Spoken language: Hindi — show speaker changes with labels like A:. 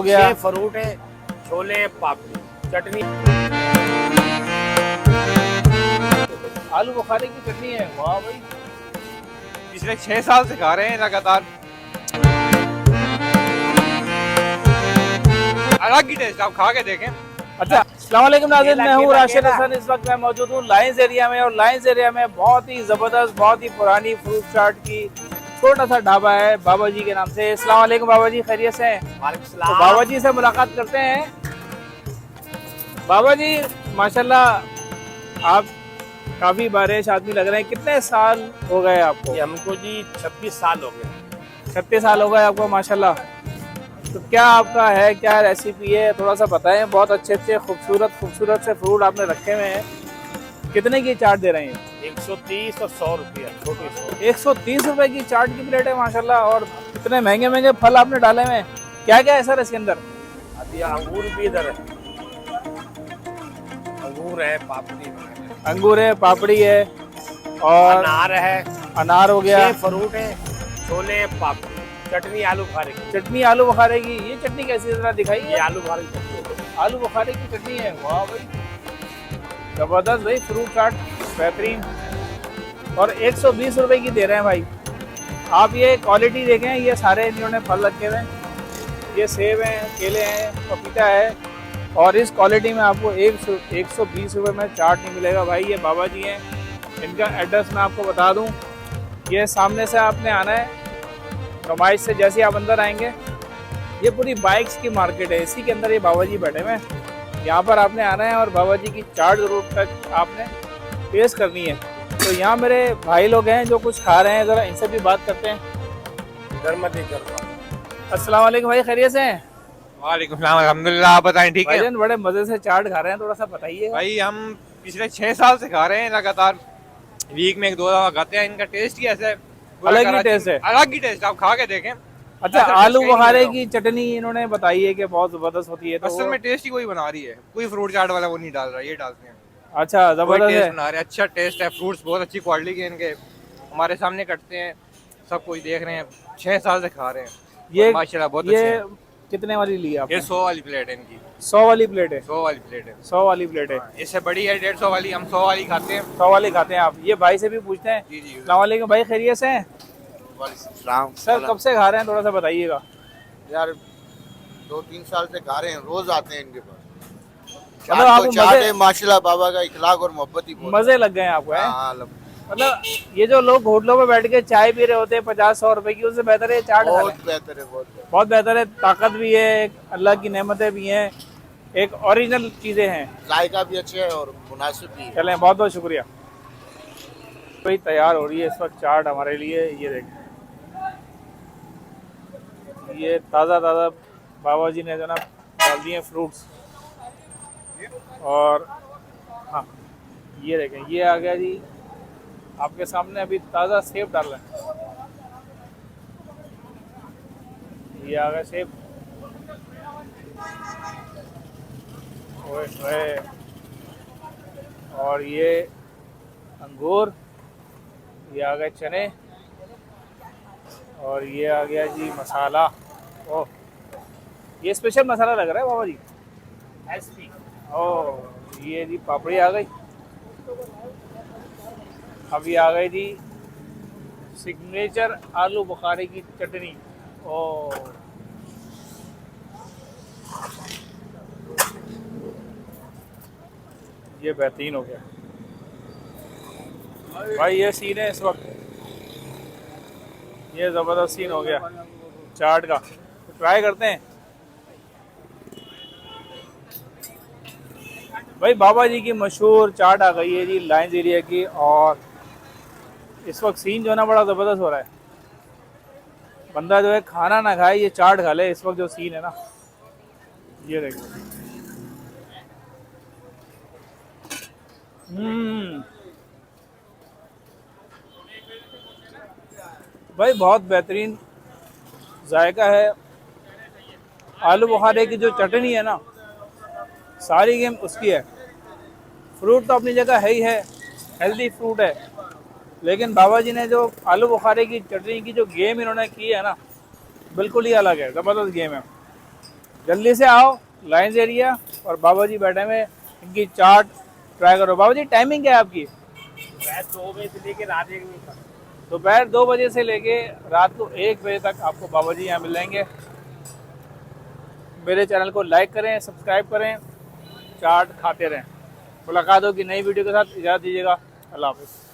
A: गया,
B: ये फ्रूट है, छोले, पापड़ी, चटनी।
A: आलू बुखारे की चटनी है। वाह भाई,
C: पिछले 6 साल से खा रहे हैं लगातार। अलग ही टेस्ट, आप खा के देखें।
A: अच्छा, अस्सलाम वालेकुम नाज़रीन, मैं हूँ
B: केला,
A: राशिद
B: केला।
A: हसन। इस वक्त मैं मौजूद हूँ लाइंस एरिया में, और लाइंस एरिया में बहुत ही ज़बरदस्त, बहुत ही पुरानी फ्रूट चाट की छोटा सा ढाबा है बाबा जी के नाम से। अस्सलाम वालेकुम बाबा जी, खैरियत से हैं?
B: वालेकुम
A: तो
B: सलाम।
A: बाबा जी से मुलाकात करते हैं। बाबा जी माशाल्लाह, आप काफ़ी बारिश आदमी लग रहे हैं। कितने साल हो गए आपको?
B: ये हमको जी 26 साल हो गए।
A: 36 साल हो गए आपको माशाल्लाह। तो क्या आपका है, क्या रेसिपी है, थोड़ा सा बताएं। बहुत अच्छे अच्छे खूबसूरत खूबसूरत से फ्रूट आपने रखे हुए हैं। कितने की चाट दे रहे हैं?
B: 130 और 100 रुपया छोटी 100।
A: 130 रुपए की चाट की प्लेट है माशाल्लाह। और इतने महंगे महंगे फल आपने डाले हुए हैं। क्या क्या है सर इसके अंदर?
B: अभी अंगूर भी इधर है, अंगूर है, पापड़ी है,
A: अंगूर है, पापड़ी है, और
B: अनार है,
A: अनार हो गया,
B: ये फ्रूट है, छोले, पापड़ी, चटनी, आलू बुखारे की।
A: चटनी आलू बुखारे की। ये चटनी कैसी है जरा दिखाइए।
B: ये आलू बुखारे की चटनी।
A: आलू बुखारे की चटनी है। वाह भाई, जबरदस्त भाई, फ्रूट चाट बेहतरीन। और 120 रुपए की दे रहे हैं भाई। आप ये क्वालिटी देखें, ये सारे इन्होंने फल रखे हुए हैं। ये सेब हैं, केले हैं, पपीता है, और इस क्वालिटी में आपको 120 रुपये में चाट नहीं मिलेगा भाई। ये बाबा जी हैं, इनका एड्रेस मैं आपको बता दूं। ये सामने से आपने आना है, नुमाइश से जैसे आप अंदर आएंगे, ये पूरी बाइक्स की मार्केट है, इसी के अंदर ये बाबा जी बैठे हुए हैं। यहाँ पर आपने आना है और बाबा जी की चाट ज़रूर तक आपने टेस्ट करनी है। तो यहाँ मेरे भाई लोग हैं जो कुछ खा रहे हैं, ज़रा इनसे भी बात करते हैं।
B: गर्मती गर्मा।
A: अस्सलाम वालेकुम भाई, खैरियत से हैं?
C: वालेकुम सलाम, अल्हम्दुलिल्लाह। आप बताएं, ठीक है?
A: भाईजान बड़े मज़े से चाट खा रहे हैं, थोड़ा सा बताइए।
C: भाई हम पिछले 6 साल से खा रहे हैं लगातार। वीक में 1-2 दफा खाते हैं। इनका टेस्ट ही ऐसा है, पूरा
A: अलग ही
C: कराची
A: टेस्ट है।
C: में। अलग ही टेस्ट, आप खा के देखें।
A: अच्छा,
C: ऐसा
A: आलू
C: टेस्ट कहीं
A: बुखारे
C: नहीं
A: की चटनी इन्होंने बताई है कि बहुत ज़बरदस्त होती है। तो
C: असल में टेस्ट ही कोई बना रही है, कोई फ्रूट चाट वाला वो नहीं डाल रहा, ये डालते हैं।
A: अच्छा,
C: कोई
A: ज़बरदस्त
C: टेस्ट
A: है।
C: बना रहे हैं, अच्छा टेस्ट है। फ्रूट्स बहुत अच्छी क्वालिटी के इनके हमारे सामने कटते हैं, सब कुछ देख रहे हैं। 6 साल से खा रहे हैं,
A: ये
C: माशाल्लाह बहुत अच्छे
A: ये
C: हैं।
A: कितने वाली ली आप?
C: ये 100 वाली प्लेट है इनकी।
A: 100 वाली प्लेट है।
C: 100 वाली प्लेट है।
A: 100 वाली प्लेट है।
C: इससे बड़ी है 150 वाली, हम 100 वाली खाते हैं।
A: 100 वाली खाते हैं आप। ये भाई से भी पूछते हैं।
C: जी जी।
A: अस्सलाम वालेकुम भाई, खैरियत से हैं? सर कब से खा रहे हैं, थोड़ा सा बताइएगा।
D: यार 2-3 साल से खा रहे हैं, रोज आते हैं इनके पास।
A: मतलब आपको
D: चाट
A: मजे
D: है माशाल्लाह, बाबा का इखलाक और मोहब्बत ही बहुत
A: मजे लग गए हैं आपको, हैं?
D: हाँ,
A: मतलब ये जो लोग होटलों में बैठ के चाय पी रहे होते हैं 50-100 रुपए की, उससे बेहतर है चाट खा लें।
D: बहुत बेहतर है, बहुत बेहतर।
A: बहुत बेहतर है, ताकत भी है, एक अल्लाह की नेमतें भी हैं, एक ओरिजिनल चीज़ें हैं।
D: जायका भी अच्छा है और मुनासिब भी है।
A: चलें, बहुत बहुत शुक्रिया भाई। तैयार हो रही है इस वक्त चाट हमारे लिए। ये देखें, ये ताज़ा ताज़ा बाबा जी ने जो ना डाल दिए फ्रूट्स। और हाँ, ये देखें, ये आ गया जी आपके सामने, अभी ताज़ा सेब डाल रहे हैं। ये आ गया सेब। ओए ओए। और ये अंगूर। ये आ गए चने। और ये आ गया जी मसाला। ओह, ये स्पेशल मसाला लग रहा है बाबा जी।
B: एसपी।
A: ओह, ये जी पापड़ी आ गई। अभी आ गई जी सिग्नेचर आलू बुखारे की चटनी। ओह, ये बेहतरीन हो गया भाई। ये सीन है इस वक्त, ये ज़बरदस्त सीन हो गया चाट का। तो ट्राई करते हैं भाई। बाबा जी की मशहूर चाट आ गई है जी लाइंस एरिया की। और इस वक्त सीन जो है ना बड़ा ज़बरदस्त हो रहा है। बंदा जो है खाना ना खाए, ये चाट खा ले। इस वक्त जो सीन है ना, ये देखो। भाई बहुत बेहतरीन जायका है। आलू बुखारे की जो चटनी है ना, सारी गेम उसकी है। फ्रूट तो अपनी जगह है ही है, हेल्दी फ्रूट है, लेकिन बाबा जी ने जो आलू बुखारे की चटनी की जो गेम इन्होंने की है ना, बिल्कुल ही अलग है, ज़बरदस्त गेम है। जल्दी से आओ लाइन्स एरिया, और बाबा जी बैठे हुए, इनकी चाट ट्राई करो। बाबा जी टाइमिंग क्या है आपकी?
B: दोपहर 2 बजे से लेके रात 1 बजे तक।
A: दोपहर 2 बजे से लेके रात को 1 बजे तक आपको बाबा जी यहाँ मिलेंगे। मेरे चैनल को लाइक करें, सब्सक्राइब करें, चाट खाते रहें। मुलाकात होगी नई वीडियो के साथ, इजाज़त दीजिएगा। अल्लाह हाफ़िज़।